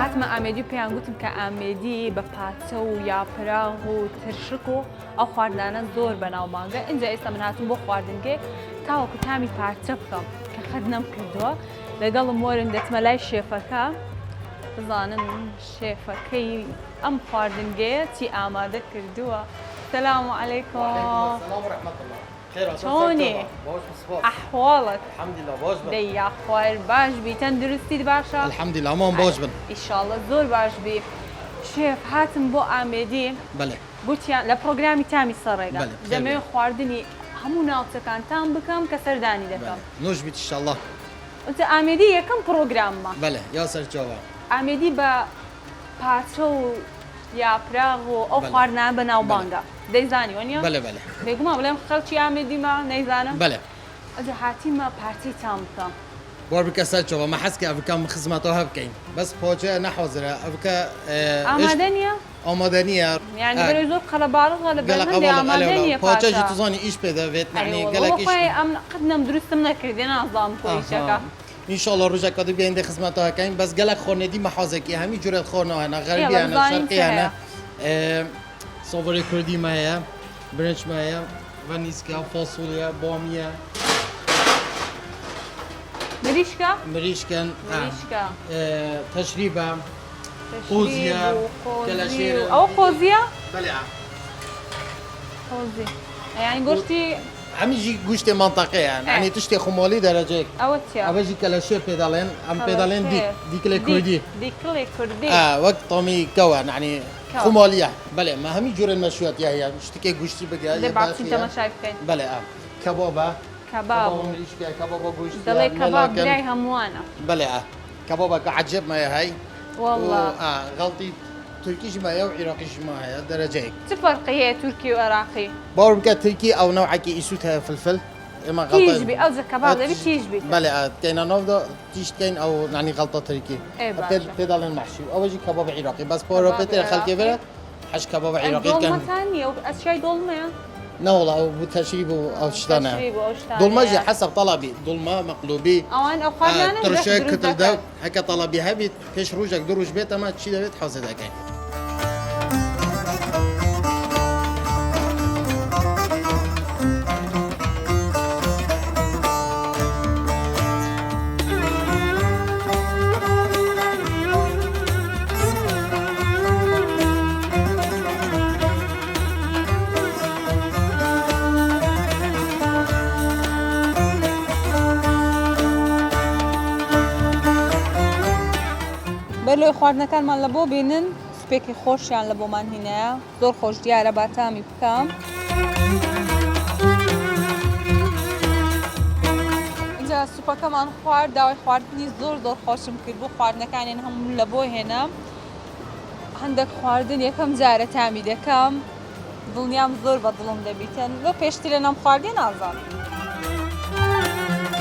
هاتمە ئامێدی و پێیان گوتم کە ئامێدی بە پاچە و یاپراغ و ترشک و ئەو خواردانە زۆر بەناوبانگە. اینجا ئێستا من هاتووم بۆ خواردنگێ تاوەکو تامی پارچە بکەم کە خەت نەم کردووە. لەگەڵم وەرن دەچمە لای شێفەکە بزانن شێفەکەی ئەم خواردنگەیە چی ئامادە کردووە. سلام علیکم. شلونی؟ ئەحواڵت؟ الحمدلله باش بن. دەی خوار باش بی تەندروستیت باشە؟ الحمدلله هەمووان باش بن. ئیشاڵڵا زۆر باش بی. شێف هاتم بۆ ئامێدی. بەڵێ. گوتیان لە پرۆگرامی تامی سەرڕێگا دەمەوێت خواردنی هەموو ناوچەکانتان بکەم کە سەردانی دەکەم. نوش بیت ئینشاءالله. ئەوتە ئامێدی یەکەم پرۆگراممە. بەڵێ یا سەرچاوە. ئامێدی بە پاچە و یاپراغ و ئەو خواردنانە بەناوبانگە. دەیزانی وەنیە؟ بەڵێ بەڵێ. بێگومان بڵێم خەڵکی ئامێدیمە نەیزانم؟ بەڵێ. ئەجا هاتیمە پارچەی تام بکەم. بۆ بکە سەرچاوە مە حەز کە ئەڤکەم خزمەتەوە هەبکەین. بەس پۆچە نەحوازرە ئەڤکە ئامادە نییە؟ ئامادە نییە. یعنی بەرەی زۆر قەلەباڕغە لە بەرمەندی ئامادە نییە پاچە. پۆچەشی توزانی ئیش پێ دەبێت یعنی گەلێکیش. ئەم قەت نەم دروستم نەکردێ نازانم کۆیشەکە. ئینشاءالله ڕۆژێکە دوو بێندە خزمەتەوە هەکەین بەس گەلێک خۆرنێدی مەحازێکی هەمی جورێت خۆرنەوە هەنە غەربیانە شەرقیانە سۆڤەری کوردیمە هەیە برنجمە هەیە ڤەنیسکە فاسوولیا بۆمیە مریشکە؟ مریشکن مریشکە تەشریبە قوزیە کەلەشێرە. ئەو قۆزیە؟ بەڵێ قۆزی یعنی گۆشتی هەمیژی گوشتێ مانتەقەیە یعنی تشتێ خۆمۆلی دەرەجەیەک. ئەوە چییە؟ ئەوەژی کەلەشێر پێ دەڵێن ئەم پێ دەڵێن دیکلێ کوردی. دیکڵێ کوردی. وەک تۆمی کەوە یعنی خۆمۆلیە. بەڵێ مە هەمی جورە مەشویەتی هەیە شتێکی گوشتی بگە باسی تەماشای بکەین. بەڵێ کەبابە کەباب مریشکە کەبابە گوشت دەڵێ کەباب برای هەمووانە. بەڵێ کەبابەکە عەجەب مایە هەی والله غەڵتی تورکیش مایە و عێراقیش مایە دەرەجەیەک. چ فەرقی هەیە تورکی و عێراقی؟ باوەڕ بکە تورکی ئەو نەوعێکی ئیسووت هەیە فلفل ئێمە تیژ بی ئەوجە کەباب دەبی تیژ بیت. بەڵێ کەینە ناودا تیشتکەین ئەو نانی غەڵتە تورکی پێ دەڵێن مەحشی ئەوەژی کەباب عێراقی بەس پۆرە پێتر خەڵکی برە حەش کەباب عێراقی کەن. دۆڵمەتان نییە و ئەشیای دۆڵمەیە؟ نەوەڵا ئەو بوو تەشریب و ئەو شتانە دڵمەژی حەسەب تەڵەبی دڵمە مەقلوبی ئەوان ئەو خواردانە ترشە کتلدە هەکە تەڵەبی هەبیت پێش ڕۆژێک دوو ڕۆژ بێت ئەمە چی دەوێت حەزە دەکەین. بەلۆی خواردنەکانمان لە بۆ بینن سوپێکی خۆشیان لە بۆمان هینەیە زۆر خۆش دیارە با تامی بکەم. اینجا سوپەکەمان خوارد داوای خواردنی زۆر خۆشم کرد بۆ خواردنەکانیان هەموو لە بۆ هێنام. هەندێک خواردن یەکەم جارە تامی دەکەم دڵنیام زۆر بە دڵم دەبیتن لۆ پێشتر لە نام خواردی نازانم.